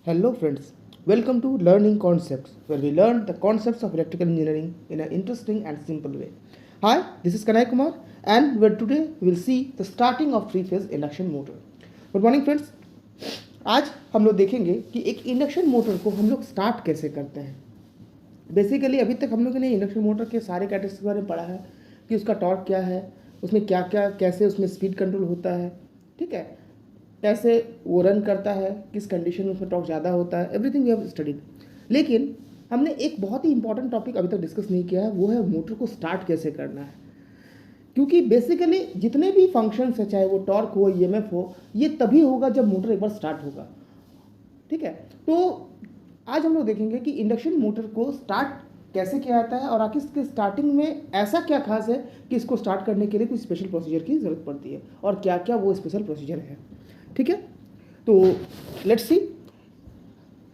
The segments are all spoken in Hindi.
Hello friends, welcome to Learning Concepts, where we learn the concepts of electrical engineering in an interesting and simple way. Hi, this is Kanai Kumar, and where today we will see the starting of three-phase induction motor. Good morning friends. आज हम लोग देखेंगे कि एक इंडक्शन मोटर को हम लोग स्टार्ट कैसे करते हैं. बेसिकली अभी तक हम लोगों ने इंडक्शन मोटर के सारे कैटेगरीज के बारे में पढ़ा है कि उसका टॉर्क क्या है, उसमें क्या क्या कैसे उसमें स्पीड कंट्रोल होता है, ठीक है, कैसे वो रन करता है, किस कंडीशन में उसमें टॉर्क ज़्यादा होता है, एवरीथिंग वी हैव स्टडीड. लेकिन हमने एक बहुत ही इंपॉर्टेंट टॉपिक अभी तक डिस्कस नहीं किया है, वो है मोटर को स्टार्ट कैसे करना है. क्योंकि बेसिकली जितने भी फंक्शंस है, चाहे वो टॉर्क हो, ईएमएफ हो, ये तभी होगा जब मोटर एक बार स्टार्ट होगा. ठीक है, तो आज हम लोग देखेंगे कि इंडक्शन मोटर को स्टार्ट कैसे किया जाता है और आखिर इसके स्टार्टिंग में ऐसा क्या खास है कि इसको स्टार्ट करने के लिए कुछ स्पेशल प्रोसीजर की ज़रूरत पड़ती है और क्या क्या वो स्पेशल प्रोसीजर है. ठीक है, तो let's see.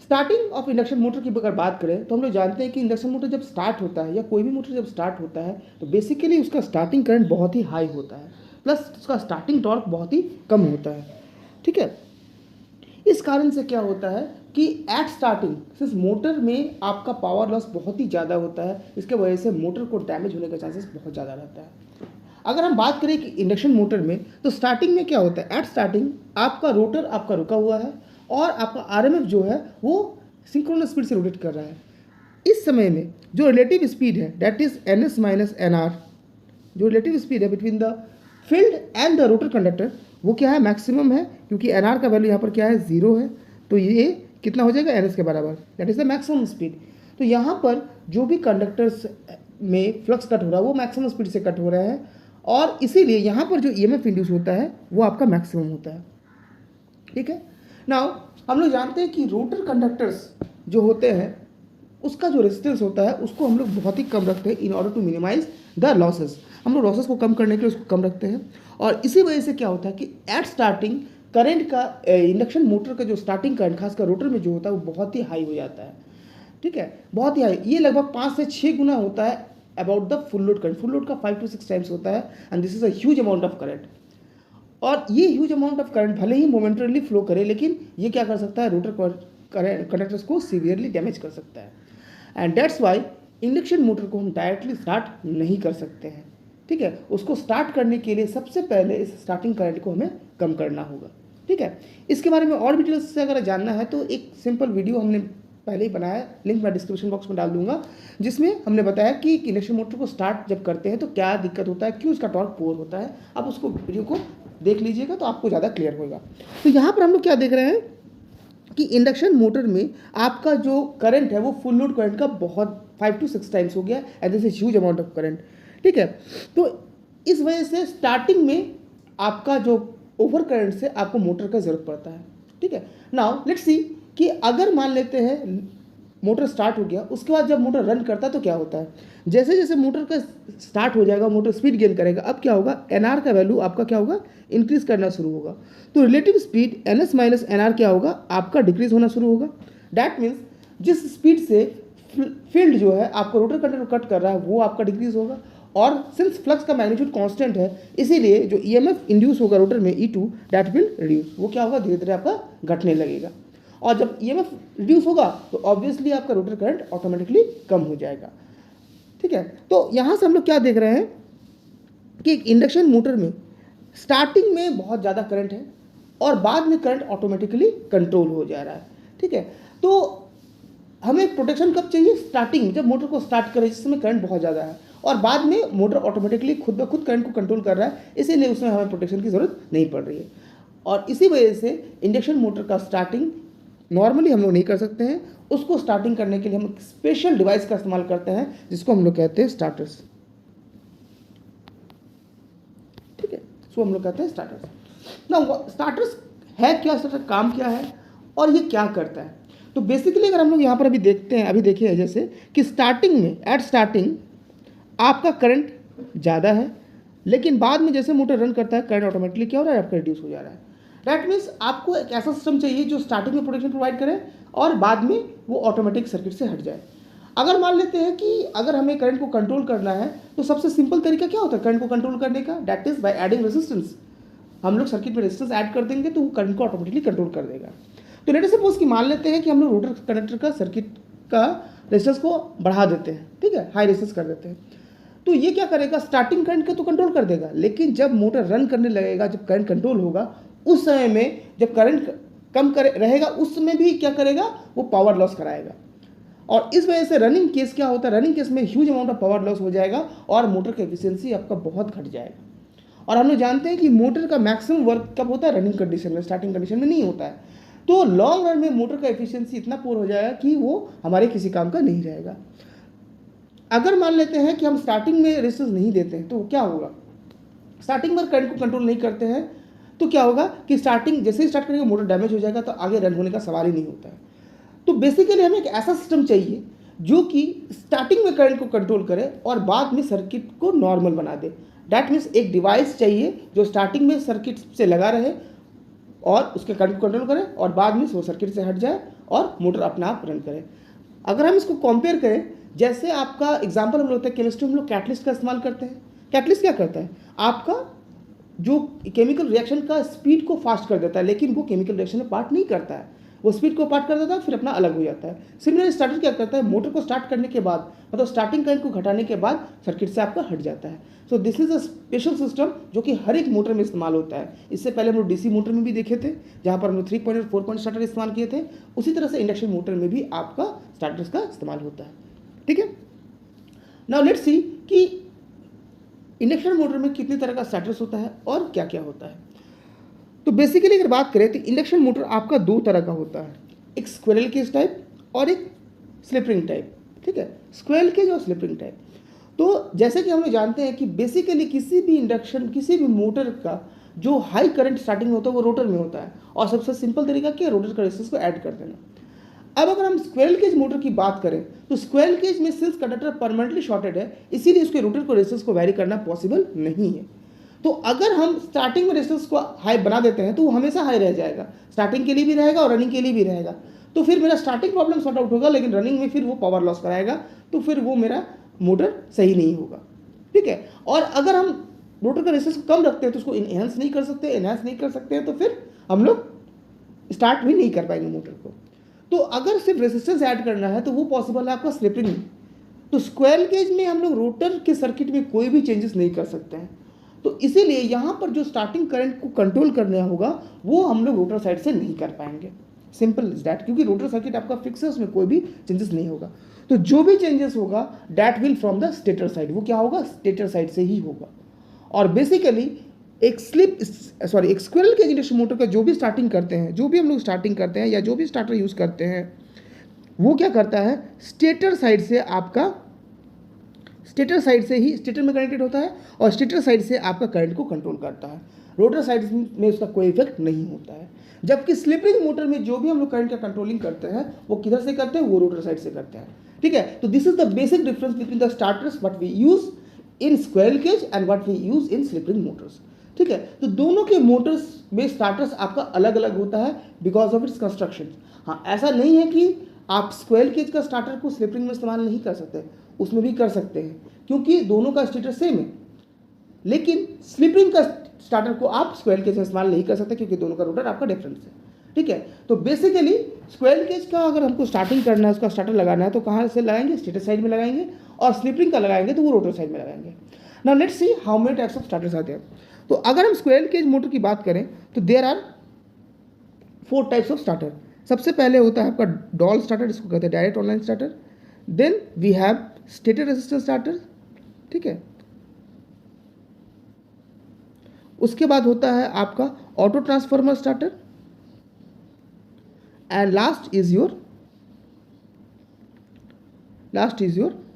Starting of induction motor की अगर बात करें तो हम लोग जानते हैं कि इंडक्शन मोटर जब स्टार्ट होता है या कोई भी मोटर जब स्टार्ट होता है तो बेसिकली उसका स्टार्टिंग करंट बहुत ही हाई होता है, प्लस उसका स्टार्टिंग टॉर्क बहुत ही कम होता है. ठीक है, इस कारण से क्या होता है कि एट स्टार्टिंग सिर्फ मोटर में आपका पावर लॉस बहुत ही ज़्यादा होता है. इसके वजह से मोटर को डैमेज होने का चांसेस बहुत ज़्यादा रहता है. अगर हम बात करें कि इंडक्शन मोटर में तो स्टार्टिंग में क्या होता है, एट स्टार्टिंग आपका रोटर आपका रुका हुआ है और आपका आरएमएफ जो है वो सिंक्रोनस स्पीड से रोटेट कर रहा है. इस समय में जो रिलेटिव स्पीड है that is N S minus N R, जो रिलेटिव स्पीड है between the field and the rotor conductor, वो क्या है, मैक्सिमम है. क्योंकि एन आर का वैल्यू यहाँ पर क्या है, 0 है, तो ये कितना हो जाएगा, एन एस के बराबर, that is the maximum speed. तो यहाँ पर जो भी कंडक्टर्स में फ्लक्स कट हो रहा है वो मैक्सिमम स्पीड से कट हो रहा है और इसीलिए यहाँ पर जो ईएमएफ इंड्यूस होता है वो आपका मैक्सिमम होता है. ठीक है, नाउ हम लोग जानते हैं कि रोटर कंडक्टर्स जो होते हैं उसका जो रेजिस्टेंस होता है उसको हम लोग बहुत ही कम रखते हैं in order to minimize the losses. हम लोग लॉसेस को कम करने के लिए उसको कम रखते हैं और इसी वजह से क्या होता है कि एट स्टार्टिंग करंट का इंडक्शन मोटर का जो स्टार्टिंग करंट खासकर रोटर में जो होता है वो बहुत ही हाई हो जाता है. ठीक है, बहुत ही हाई, ये लगभग 5 से 6 गुना होता है about the full load current. Full load का 5 to 6 टाइम्स होता है and this is a huge amount of current. और ये ह्यूज अमाउंट ऑफ करंट भले ही मोमेंटरली फ्लो करे लेकिन ये क्या कर सकता है, रोटर कंडक्टर्स को सीवियरली डैमेज कर सकता है. And that's why induction motor को हम डायरेक्टली स्टार्ट नहीं कर सकते हैं. ठीक है, उसको स्टार्ट करने के लिए सबसे पहले इस स्टार्टिंग करंट को हमें कम करना होगा. ठीक है, इसके बारे में और डिटेल्स से अगर जानना है तो एक सिंपल वीडियो हमने पहले ही बनाया है, लिंक मैं डिस्क्रिप्शन बॉक्स में डाल दूंगा, जिसमें हमने बताया कि इंडक्शन मोटर को स्टार्ट जब करते हैं तो क्या दिक्कत होता है, क्यों इसका टॉर्क पुअर होता है. आप उसको वीडियो को देख लीजिएगा तो आपको ज़्यादा क्लियर होगा. तो यहाँ पर हम लोग क्या देख रहे हैं कि इंडक्शन मोटर में आपका जो करंट है वो फुल लोड करंट का बहुत 5 to 6 टाइम्स हो गया and this is huge amount of current. ठीक है, तो इस वजह से स्टार्टिंग में आपका जो ओवर करंट से आपको मोटर का ज़रूरत पड़ता है. ठीक है, नाउ लेट्स सी कि अगर मान लेते हैं मोटर स्टार्ट हो गया, उसके बाद जब मोटर रन करता है तो क्या होता है, जैसे जैसे मोटर का स्टार्ट हो जाएगा मोटर स्पीड गेन करेगा. अब क्या होगा, एन आर का वैल्यू आपका क्या होगा, इंक्रीज करना शुरू होगा. तो relative speed N S minus N R क्या होगा, आपका डिक्रीज होना शुरू होगा. डैट मीन्स जिस स्पीड से फील्ड जो है आपको रोटर कंडक्टर कट कर रहा है वो आपका डिक्रीज होगा. और सिंस फ्लक्स का मैग्नीट्यूड कांस्टेंट है इसीलिए जो ईएमएफ इंड्यूस होगा रोटर में E2 दैट विल रिड्यूस, वो क्या होगा, धीरे धीरे आपका घटने लगेगा. और जब ईएमएफ रिड्यूस होगा तो ऑब्वियसली आपका रोटर करंट ऑटोमेटिकली कम हो जाएगा. ठीक है, तो यहाँ से हम लोग क्या देख रहे हैं कि एक इंडक्शन मोटर में स्टार्टिंग में बहुत ज़्यादा करंट है और बाद में करंट ऑटोमेटिकली कंट्रोल हो जा रहा है. ठीक है, तो हमें प्रोटेक्शन कब चाहिए, स्टार्टिंग जब मोटर को स्टार्ट करें जिस समय करंट बहुत ज़्यादा है और बाद में मोटर ऑटोमेटिकली खुद ब खुद करंट को कंट्रोल कर रहा है, इसीलिए उसमें हमें प्रोटेक्शन की ज़रूरत नहीं पड़ रही है. और इसी वजह से इंडक्शन मोटर का स्टार्टिंग नॉर्मली हम लोग नहीं कर सकते हैं. उसको स्टार्टिंग करने के लिए हम एक स्पेशल डिवाइस का इस्तेमाल करते हैं जिसको हम लोग कहते हैं स्टार्टर्स. ठीक है, इसको हम लोग कहते हैं स्टार्टर्स. ना स्टार्टर्स है क्या, स्टार्टर काम क्या है और ये क्या करता है. तो बेसिकली अगर हम लोग यहाँ पर अभी देखते हैं, अभी देखिए जैसे कि स्टार्टिंग में एट स्टार्टिंग आपका करंट ज़्यादा है लेकिन बाद में जैसे मोटर रन करता है करंट ऑटोमेटिकली क्या हो रहा है, आपका रिड्यूस हो जा रहा है. दैट मीन्स आपको एक ऐसा सिस्टम चाहिए जो स्टार्टिंग में प्रोटेक्शन प्रोवाइड करे और बाद में वो ऑटोमेटिक सर्किट से हट जाए. अगर मान लेते हैं कि अगर हमें करंट को कंट्रोल करना है तो सबसे सिंपल तरीका क्या होता है करंट को कंट्रोल करने का, that is by adding resistance. हम लोग सर्किट में रेजिस्टेंस ऐड कर देंगे तो वो करंट को ऑटोमेटिकली कंट्रोल कर देगा. तो लेट अस सपोज कि मान लेते हैं कि हम लोग रोटर कंडक्टर का सर्किट का रेजिस्टेंस को बढ़ा देते हैं, ठीक है, हाई रेजिस्टेंस कर देते हैं। तो ये क्या करेगा, स्टार्टिंग करंट को तो कंट्रोल कर देगा, लेकिन जब मोटर रन करने लगेगा, जब करंट कंट्रोल होगा, उस समय में जब करंट कम करे रहेगा, उस समय भी क्या करेगा, वो पावर लॉस कराएगा। और इस वजह से रनिंग केस क्या होता है, रनिंग केस में huge amount of power loss हो जाएगा और मोटर का एफिशिएंसी आपका बहुत घट जाएगा। और हम लोग जानते हैं कि मोटर का मैक्सिमम वर्क कब होता है, रनिंग कंडीशन में, स्टार्टिंग कंडीशन में नहीं होता है। तो लॉन्ग रन में मोटर का एफिशिएंसी इतना पुअर हो जाएगा कि वो हमारे किसी काम का नहीं रहेगा। अगर मान लेते हैं कि हम स्टार्टिंग में रेजिस्टेंस नहीं देते हैं तो क्या होगा, स्टार्टिंग में करंट को कंट्रोल नहीं करते हैं तो क्या होगा कि स्टार्टिंग जैसे ही स्टार्ट करेंगे मोटर डैमेज हो जाएगा, तो आगे रन होने का सवाल ही नहीं होता है। तो बेसिकली हमें एक ऐसा सिस्टम चाहिए जो कि स्टार्टिंग में करंट को कंट्रोल करे और बाद में सर्किट को नॉर्मल बना दे। डैट मीन्स एक डिवाइस चाहिए जो स्टार्टिंग में सर्किट से लगा रहे और उसके करंट को कंट्रोल करे और बाद में वो सर्किट से हट जाए और मोटर अपना आप रन करे। अगर हम इसको कंपेयर करें, जैसे आपका एग्जांपल हम लोग होता है केमिस्ट्री में, हम लोग कैटलिस्ट का इस्तेमाल करते हैं। कैटलिस्ट क्या करता है, आपका जो केमिकल रिएक्शन का स्पीड को फास्ट कर देता है, लेकिन वो केमिकल रिएक्शन में पार्ट नहीं करता है, वो स्पीड को पार्ट कर देता है, फिर अपना अलग हो जाता है। सिमिलरली स्टार्टर क्या करता है, मोटर को स्टार्ट करने के बाद, मतलब स्टार्टिंग करंट को घटाने के बाद सर्किट से आपका हट जाता है। So this is a special system जो कि हर एक मोटर में इस्तेमाल होता है। इससे पहले हम लोग डीसी मोटर में भी देखे थे, जहाँ पर हम लोग 3 पॉइंट और 4 पॉइंट स्टार्टर इस्तेमाल किए थे। उसी तरह से इंडक्शन मोटर में भी आपका स्टार्टर्स का इस्तेमाल होता है, ठीक है। नाउ लेट्स सी कि इंडक्शन मोटर में कितनी तरह का स्टार्टर्स होता है और क्या क्या होता है। तो बेसिकली अगर बात करें तो इंडक्शन मोटर आपका 2 तरह का होता है, एक स्क्विरल केज टाइप और एक स्लिप रिंग टाइप, ठीक है, स्क्विरल केज और स्लिप रिंग टाइप। तो जैसे कि हम लोग जानते हैं कि बेसिकली किसी भी इंडक्शन, किसी भी मोटर का जो हाई करंट स्टार्टिंग में होता है वो रोटर में होता है, और सबसे सिंपल तरीका क्या है, रोटर का रेजिस्टेंस को ऐड कर देना। अब अगर हम स्क्विरल केज मोटर की बात करें तो स्क्विरल केज में सिंस कंडक्टर परमानेंटली शॉर्टेड है, इसीलिए उसके रोटर को रेजिस्टेंस को वैरी करना पॉसिबल नहीं है। तो अगर हम स्टार्टिंग में रेजिस्टेंस को हाई बना देते हैं तो वो हमेशा हाई रह जाएगा, स्टार्टिंग के लिए भी रहेगा और रनिंग के लिए भी रहेगा। तो फिर मेरा स्टार्टिंग प्रॉब्लम सॉर्ट आउट होगा, लेकिन रनिंग में फिर वो पावर लॉस कराएगा, तो फिर वो मेरा मोटर सही नहीं होगा, ठीक है। और अगर हम रोटर का रेजिस्टेंस कम रखते हैं तो उसको एनहांस नहीं कर सकते हैं, तो फिर हम लोग स्टार्ट भी नहीं कर पाएंगे मोटर को। तो अगर सिर्फ रेजिस्टेंस ऐड करना है तो वो पॉसिबल है आपका स्लिप रिंग। तो स्क्विरल केज में हम लोग रोटर के सर्किट में कोई भी चेंजेस नहीं कर सकते हैं, तो इसीलिए यहाँ पर जो स्टार्टिंग करंट को कंट्रोल करना होगा वो हम लोग रोटर साइड से नहीं कर पाएंगे। सिंपल इज दैट, क्योंकि रोटर सर्किट आपका फिक्स है, उसमें कोई भी चेंजेस नहीं होगा। तो जो भी चेंजेस होगा that will from the stator side, वो क्या होगा, स्टेटर साइड से ही होगा। और बेसिकली एक स्क्विरल केज इंडक्शन मोटर का जो भी स्टार्टिंग करते हैं, जो भी हम लोग स्टार्टिंग करते हैं या जो भी स्टार्टर यूज़ करते हैं, वो क्या करता है, स्टेटर साइड से आपका, स्टेटर साइड से ही स्टेटर में कनेक्टेड होता है और स्टेटर साइड से आपका करंट को कंट्रोल करता है, रोटर साइड में उसका कोई इफेक्ट नहीं होता है। जबकि स्लिप रिंग मोटर में जो भी हम लोग करंट का कंट्रोलिंग करते हैं वो किधर से करते हैं, वो रोटर साइड से करते हैं, ठीक है। तो this is the basic difference between the starters what we use in squirrel cage and what we use in slip ring motors, ठीक है। तो दोनों के मोटर्स में स्टार्टर्स आपका अलग अलग होता है बिकॉज ऑफ इट्स कंस्ट्रक्शन। हाँ, ऐसा नहीं है कि आप स्क्विरल केज का स्टार्टर को स्लिप रिंग में इस्तेमाल नहीं कर सकते, उसमें भी कर सकते हैं क्योंकि दोनों का स्टेटर सेम है। लेकिन स्लिप रिंग का स्टार्टर को आप स्क्विरल केज में इस्तेमाल नहीं कर सकते क्योंकि दोनों का रोटर आपका डिफरेंस है, ठीक है। तो बेसिकली स्क्विरल केज का अगर हमको स्टार्टिंग करना है, उसका स्टार्टर लगाना है, तो कहाँ से लगाएंगे, स्टेटर साइड में लगाएंगे, और स्लिप रिंग का लगाएंगे तो वो रोटर साइड में लगाएंगे। Now let's see how many types of starters आते हैं। तो अगर हम स्क्विरल केज मोटर की बात करें तो there are 4 types of starter. सबसे पहले होता है आपका डॉल स्टार्टर, जिसको कहते हैं direct online starter. Then we have stator resistance starter, ठीक है। उसके बाद होता है आपका auto transformer starter, and last is your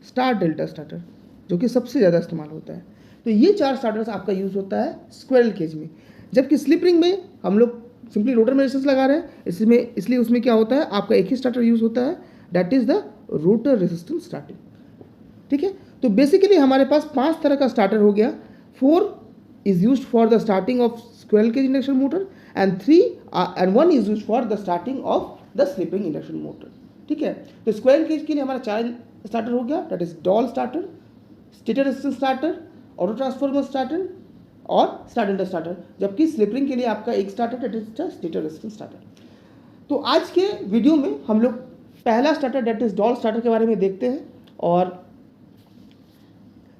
star delta starter, जो कि सबसे ज़्यादा इस्तेमाल होता है। तो ये 4 स्टार्टर्स आपका यूज़ होता है स्क्विरल केज में। जबकि स्लिप रिंग में हम लोग सिंपली रोटर में रेजिस्टेंस लगा रहे हैं, इसलिए उसमें क्या होता है, आपका एक ही स्टार्टर यूज़ होता है, that is the rotor resistance starting, ठीक है। तो बेसिकली हमारे पास 5 तरह का स्टार्टर हो गया। 4 is used for the starting of squirrel cage induction motor and 1 is used for the starting of the slip ring induction motor, ठीक है। तो स्क्विरल केज के लिए हमारा 4 स्टार्टर हो गया, that is DOL starter, stator resistance starter, auto transformer starter और स्टार डेल्टा स्टार्टर। जबकि स्लिप रिंग के लिए आपका एक starter, that is the stator resistance starter. तो आज के वीडियो में हम लोग पहला starter that is DOL starter के बारे में देखते हैं। और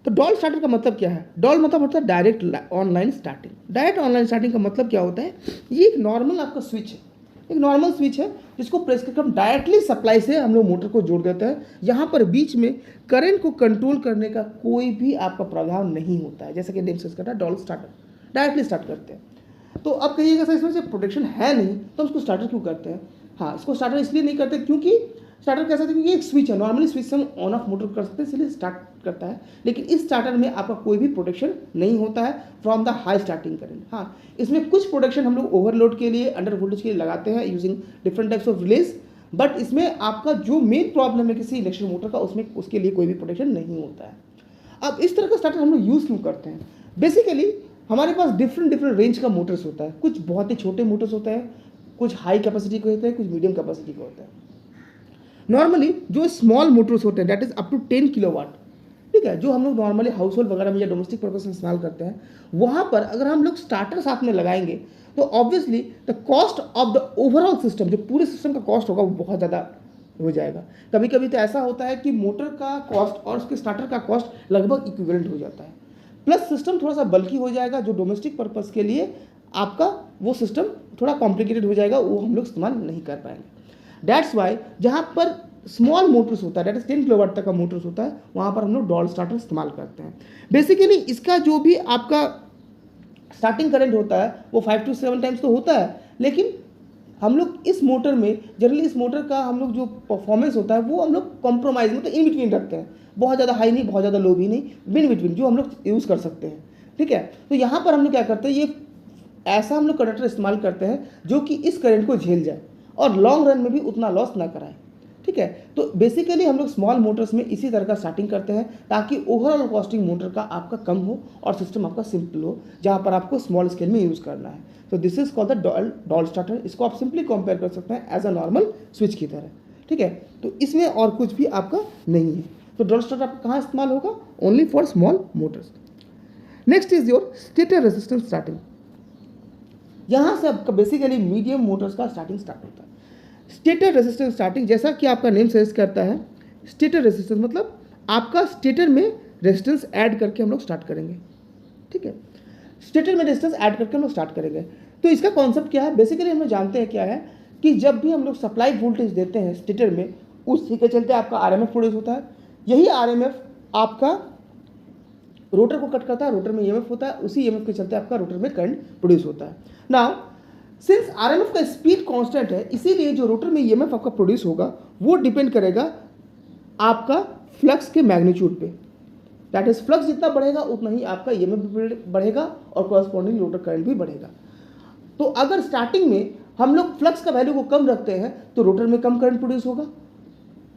तो डॉल स्टार्टर का मतलब क्या है? डॉल मतलब होता है direct online starting. Direct online starting का मतलब क्या होता है? ये एक नॉर्मल आपका स्विच है, एक नॉर्मल स्विच है जिसको प्रेस करके हम डायरेक्टली सप्लाई से हम लोग मोटर को जोड़ देते हैं। यहाँ पर बीच में करंट को कंट्रोल करने का कोई भी आपका प्रावधान नहीं होता है। जैसा कि नेम से कहता है डॉल स्टार्टर, डायरेक्टली स्टार्ट करते हैं। तो अब कहिएगा सर इसमें से प्रोटेक्शन है नहीं तो उसको स्टार्टर क्यों करते हैं? हाँ, इसको स्टार्टर इसलिए नहीं करते क्योंकि स्टार्टर कह सकते हैं क्योंकि एक स्विच है, नॉर्मली स्विच से हम ऑन ऑफ मोटर कर सकते हैं, इसलिए स्टार्ट करता है। लेकिन इस स्टार्टर में आपका कोई भी प्रोटेक्शन नहीं होता है from the high starting current. हाँ, इसमें कुछ प्रोटेक्शन हम लोग ओवरलोड के लिए, अंडर वोल्टेज के लिए लगाते हैं using different types of release, but इसमें आपका जो मेन प्रॉब्लम है किसी इंडक्शन मोटर का, उसमें उसके लिए कोई भी प्रोटेक्शन नहीं होता है। अब इस तरह का स्टार्टर हम लोग यूज़ क्यों करते हैं? बेसिकली हमारे पास डिफरेंट रेंज का मोटर्स होता है। कुछ बहुत ही छोटे मोटर्स होते हैं, कुछ हाई कैपेसिटी के होते हैं, कुछ मीडियम कैपेसिटी के होते हैं। नॉर्मली जो स्मॉल मोटर्स होते हैं that is up to 10 kilowatt, ठीक है, जो हम लोग नॉर्मली हाउस होल्ड वगैरह में या डोमेस्टिक पर्पज में इस्तेमाल करते हैं, वहाँ पर अगर हम लोग स्टार्टर साथ में लगाएंगे तो obviously the cost of the overall system, जो पूरे सिस्टम का कॉस्ट होगा वो बहुत ज़्यादा हो जाएगा। कभी कभी तो ऐसा होता है कि मोटर का कॉस्ट और उसके स्टार्टर का कॉस्ट लगभग इक्विवेलेंट हो जाता है, प्लस सिस्टम थोड़ा सा बल्की हो जाएगा, जो डोमेस्टिक पर्पज़ के लिए आपका वो सिस्टम थोड़ा कॉम्प्लिकेटेड हो जाएगा, वो हम लोग इस्तेमाल नहीं कर पाएंगे। दैट्स वाई जहाँ पर स्मॉल मोटर्स होता है, दैट इज 10 किलोवाट तक का मोटर्स होता है, वहाँ पर हम लोग डॉल स्टार्टर इस्तेमाल करते हैं। बेसिकली इसका जो भी आपका स्टार्टिंग करंट होता है वो 5 to 7 टाइम्स तो होता है, लेकिन हम लोग इस मोटर में जनरली इस मोटर का हम लोग जो परफॉर्मेंस होता है वो हम लोग कॉम्प्रोमाइज मतलब इन बिटवीन रखते हैं, बहुत ज़्यादा हाई नहीं, बहुत ज़्यादा लो भी नहीं, बिन बिटवीन जो हम लोग यूज़ कर सकते हैं। ठीक है, तो यहाँ पर हम लोग क्या करते हैं, ये ऐसा हम लोग कंडक्टर इस्तेमाल करते हैं जो कि इस करंट को झेल जाए और लॉन्ग रन में भी उतना लॉस ना कराए। ठीक है, तो बेसिकली हम लोग स्मॉल मोटर्स में इसी तरह का स्टार्टिंग करते हैं ताकि ओवरऑल कॉस्टिंग मोटर का आपका कम हो और सिस्टम आपका सिंपल हो, जहाँ पर आपको स्मॉल स्केल में यूज़ करना है। तो this is called the doll starter. इसको आप सिंपली कंपेयर कर सकते हैं एज अ नॉर्मल स्विच की तरह। ठीक है, तो इसमें और कुछ भी आपका नहीं है। तो डॉल स्टार्टर आपका कहाँ इस्तेमाल होगा? Only for small Motors. Next is your stator resistance starting. यहाँ से आपका बेसिकली मीडियम मोटर्स का स्टार्टिंग स्टार्ट होता है। स्टेटर रेजिस्टेंस स्टार्टिंग, जैसा कि आपका नेम सजेस्ट करता है, स्टेटर रेजिस्टेंस मतलब आपका स्टेटर में रेजिस्टेंस ऐड करके हम लोग स्टार्ट करेंगे। ठीक है, स्टेटर में रेजिस्टेंस ऐड करके हम लोग स्टार्ट करेंगे। तो इसका कॉन्सेप्ट क्या है? बेसिकली हम लोग जानते हैं क्या है कि जब भी हम लोग सप्लाई वोल्टेज देते हैं स्टेटर में, उसी के चलते आपका आरएमएफ प्रोड्यूस होता है। यही आरएमएफ आपका रोटर को कट करता है, रोटर में ईएमएफ होता है, उसी ईएमएफ के चलते आपका रोटर में करंट प्रोड्यूस होता है। नाउ सिंस आरएमएफ का स्पीड कांस्टेंट है, इसीलिए जो रोटर में ईएमएफ आपका प्रोड्यूस होगा वो डिपेंड करेगा आपका फ्लक्स के मैग्नीट्यूड पे। दैट इज फ्लक्स जितना बढ़ेगा उतना ही आपका ईएमएफ भी बढ़ेगा और कॉरस्पॉन्डिंग रोटर करंट भी बढ़ेगा। तो अगर स्टार्टिंग में हम लोग फ्लक्स का वैल्यू को कम रखते हैं तो रोटर में कम करंट प्रोड्यूस होगा।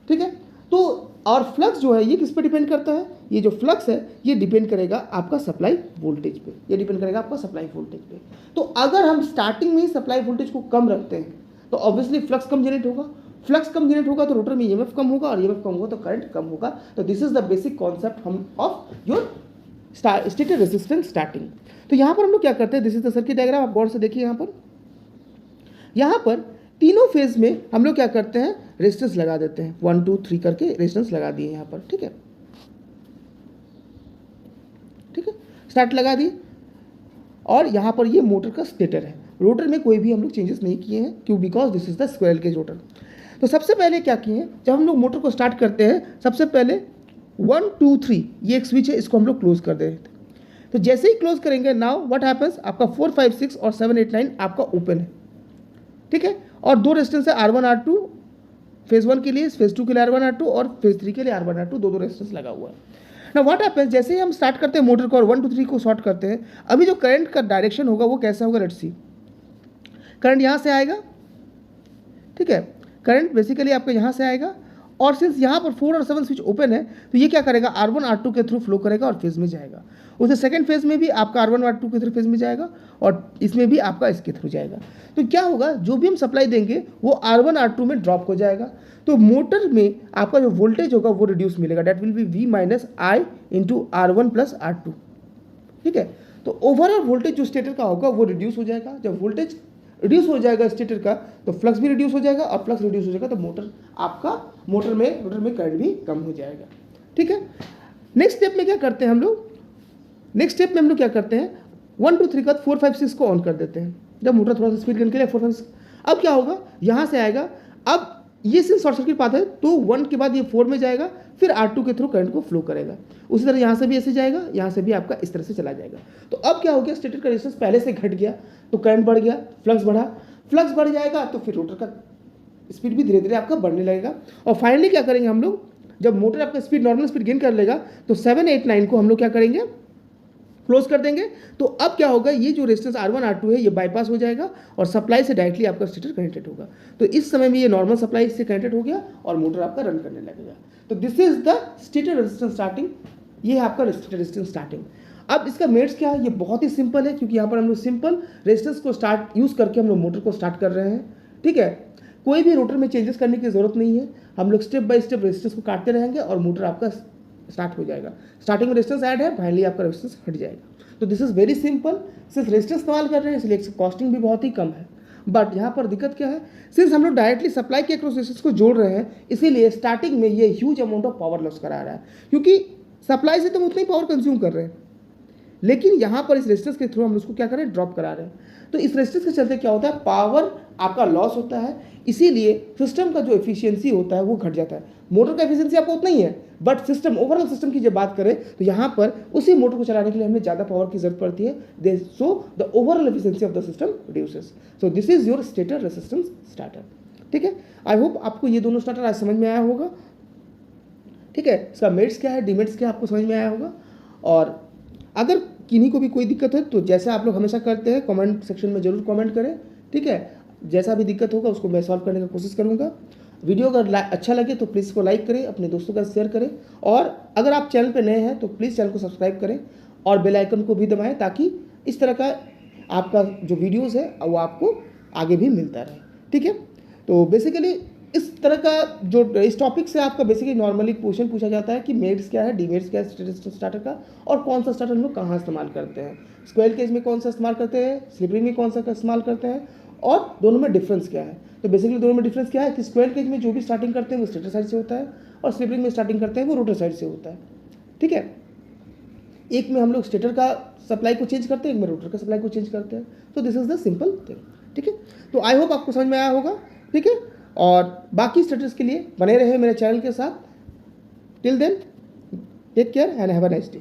ठीक है, तो और फ्लक्स जो है ये किस पे डिपेंड करता है? ये जो फ्लक्स है ये डिपेंड करेगा आपका सप्लाई वोल्टेज पे, ये डिपेंड करेगा आपका सप्लाई वोल्टेज पे। तो अगर हम स्टार्टिंग में ही सप्लाई वोल्टेज को कम रखते हैं तो ऑब्वियसली फ्लक्स कम जनरेट होगा, फ्लक्स कम जनरेट होगा तो रोटर में ईएमएफ कम होगा, और ईएमएफ कम होगा तो करंट कम होगा। तो this is the basic concept हम of your stator resistance starting. तो यहाँ पर हम लोग क्या करते हैं, this is the circuit diagram, आप गौर से देखिए। यहाँ पर तीनों फेज में हम लोग क्या करते हैं, रेजिस्टेंस लगा देते हैं, 1 2 3 करके रेजिस्टेंस लगा दिए यहाँ पर। ठीक है, ठीक है, स्टार्ट लगा दिए। और यहाँ पर ये मोटर का स्टेटर है, रोटर में कोई भी हम लोग चेंजेस नहीं किए हैं, क्यों? Because this is the squirrel cage rotor. तो सबसे पहले क्या किए हैं, जब हम लोग मोटर को स्टार्ट करते हैं, सबसे पहले 1 2 3 ये एक स्विच है, इसको हम लोग क्लोज कर देते हैं। तो जैसे ही क्लोज करेंगे, नाउ व्हाट हैपेंस, आपका 4 5 6 और 7 8 9 आपका ओपन है। ठीक है, और दो रेजिस्टेंस है R1 R2, फेज 1 के लिए, फेज 2 के लिए R1 R2 और फेज 3 के लिए R1 R2, दो रेजिस्टेंस लगा हुआ है। ना व्हाट हैपेंस, जैसे ही हम स्टार्ट करते हैं मोटर को और 1 2 3 को शॉर्ट करते हैं, अभी जो करंट का डायरेक्शन होगा वो कैसा होगा, लेट्स सी। करंट यहाँ से आएगा। ठीक है, करंट बेसिकली आपका यहाँ से आएगा, और सिंस यहाँ पर 4 और 7 स्विच ओपन है तो ये क्या करेगा, R1 R2 के थ्रू फ्लो करेगा और फेज में जाएगा। उसे सेकंड फेज में भी आपका R1 R2 के थ्रू फेज में जाएगा, और इसमें भी आपका इसके थ्रू जाएगा। तो क्या होगा, जो भी हम सप्लाई देंगे वो R1 R2 में ड्रॉप हो जाएगा। तो मोटर में आपका जो वोल्टेज होगा वो रिड्यूस मिलेगा, that will be V minus I into R1 plus R2। ठीक है, तो ओवरऑल वोल्टेज जो स्टेटर का होगा वो रिड्यूस हो जाएगा। जब वोल्टेज रिड्यूस हो जाएगा स्टेटर का तो फ्लक्स भी रिड्यूस हो जाएगा, और फ्लक्स रिड्यूस हो जाएगा तो मोटर में करंट भी कम हो जाएगा। ठीक है, नेक्स्ट स्टेप में क्या करते हैं हम लोग, नेक्स्ट स्टेप में हम लोग क्या करते हैं, 1 2 3 का 4 5 6 को ऑन कर देते हैं। जब मोटर थोड़ा सा स्पीड करने के लिए 4 5 6, अब क्या होगा, यहाँ से आएगा, अब ये सिर्फ शॉर्ट सर्किट पाथ है तो 1 के बाद ये 4 में जाएगा, फिर R2 के थ्रू करंट को फ्लो करेगा। उसी तरह यहाँ से भी ऐसे जाएगा, यहाँ से भी आपका इस तरह से चला जाएगा। तो अब क्या हो गया, स्टेटर का रेजिस्टेंस पहले से घट गया तो करंट बढ़ गया, फ्लक्स बढ़ा, फ्लक्स बढ़ जाएगा तो फिर रोटर का स्पीड भी धीरे धीरे आपका बढ़ने लगेगा। और फाइनली क्या करेंगे हम लोग, जब मोटर आपका स्पीड नॉर्मल स्पीड गेन कर लेगा तो 7 8 9 को हम लोग क्या करेंगे, क्लोज कर देंगे। तो अब क्या होगा, ये जो रेजिस्टेंस R1 R2 है ये बाईपास हो जाएगा और सप्लाई से डायरेक्टली आपका स्टेटर कनेक्टेड होगा। तो इस समय में ये नॉर्मल सप्लाई से कनेक्टेड हो गया और मोटर आपका रन करने लगेगा। तो this is the stator resistance starting, ये है आपका स्टेटर रेजिस्टेंस स्टार्टिंग। अब इसका मेथड्स क्या है, ये बहुत ही सिंपल है, क्योंकि यहाँ पर हम लोग सिंपल रेजिस्टेंस को स्टार्ट यूज करके हम लोग मोटर को स्टार्ट कर रहे हैं। ठीक है, कोई भी रोटर में चेंजेस करने की जरूरत नहीं है, हम लोग स्टेप बाय स्टेप रेजिस्टेंस को काटते रहेंगे और मोटर आपका स्टार्ट हो जाएगा। स्टार्टिंग में रेजिस्टेंस ऐड है, फाइनली आपका रेजिस्टेंस हट जाएगा। तो दिस इज वेरी सिंपल, सिर्फ रेजिस्टेंस इस्तेमाल कर रहे हैं इसलिए कॉस्टिंग भी बहुत ही कम है। बट यहाँ पर दिक्कत क्या है, सिंस हम लोग डायरेक्टली सप्लाई के अक्रॉस रेजिस्टेंस को जोड़ रहे हैं, इसीलिए स्टार्टिंग में ये huge amount of power loss करा रहा है, क्योंकि सप्लाई से तो हम उतना ही पावर कंज्यूम कर रहे हैं, लेकिन यहाँ पर इस रेजिस्टेंस के थ्रू हम उसको क्या करें, ड्रॉप करा रहे हैं। तो इस रेजिस्टेंस के चलते क्या होता है, पावर आपका लॉस होता है, इसीलिए सिस्टम का जो एफिशिएंसी होता है वो घट जाता है। मोटर का एफिशिएंसी आपका उतना ही है, बट सिस्टम, ओवरऑल सिस्टम की जब बात करें तो यहाँ पर उसी मोटर को चलाने के लिए हमें ज़्यादा पावर की जरूरत पड़ती है, so the overall efficiency of the system reduces. So this is your stator resistance starter. ठीक है, आई होप आपको ये दोनों स्टार्टर आज समझ में आया होगा। ठीक है, इसका मेरिट्स क्या है, डिमेरिट्स क्या है, आपको समझ में आया होगा। और अगर किन्हीं को भी कोई दिक्कत है तो जैसा आप लोग हमेशा करते हैं, कमेंट सेक्शन में जरूर कमेंट करें। ठीक है, जैसा भी दिक्कत होगा उसको मैं सॉल्व करने की कोशिश करूंगा। वीडियो अगर अच्छा लगे तो प्लीज़ इसको लाइक करें, अपने दोस्तों का शेयर करें, और अगर आप चैनल पर नए हैं तो प्लीज़ चैनल को सब्सक्राइब करें और बेल आइकन को भी दबाएं, ताकि इस तरह का आपका जो वीडियोज़ है वो आपको आगे भी मिलता रहे। ठीक है, तो बेसिकली इस तरह का जो इस टॉपिक से आपका बेसिकली नॉर्मली क्वेश्चन पूछा जाता है कि मेरिट्स क्या है, डिमेरिट्स क्या है स्टार्टर का, और कौन सा स्टार्टर हम लोग कहाँ इस्तेमाल करते हैं, स्क्वायर केज में कौन सा इस्तेमाल करते हैं, स्लिप में कौन सा का इस्तेमाल करते हैं, और दोनों में डिफरेंस क्या है। तो बेसिकली दोनों में डिफरेंस क्या है कि स्क्वायर केज में जो भी स्टार्टिंग करते हैं वो स्टेटर साइड से होता है, और स्लिप में स्टार्टिंग करते हैं वो रोटर साइड से होता है। ठीक है, एक में हम लोग स्टेटर का सप्लाई को चेंज करते हैं, एक में रोटर का सप्लाई को चेंज करते हैं। तो this is the simple thing. ठीक है, तो आई होप आपको समझ में आया होगा। ठीक है, और बाकी स्टेटस के लिए बने रहे मेरे चैनल के साथ। Till then take care and have a nice day.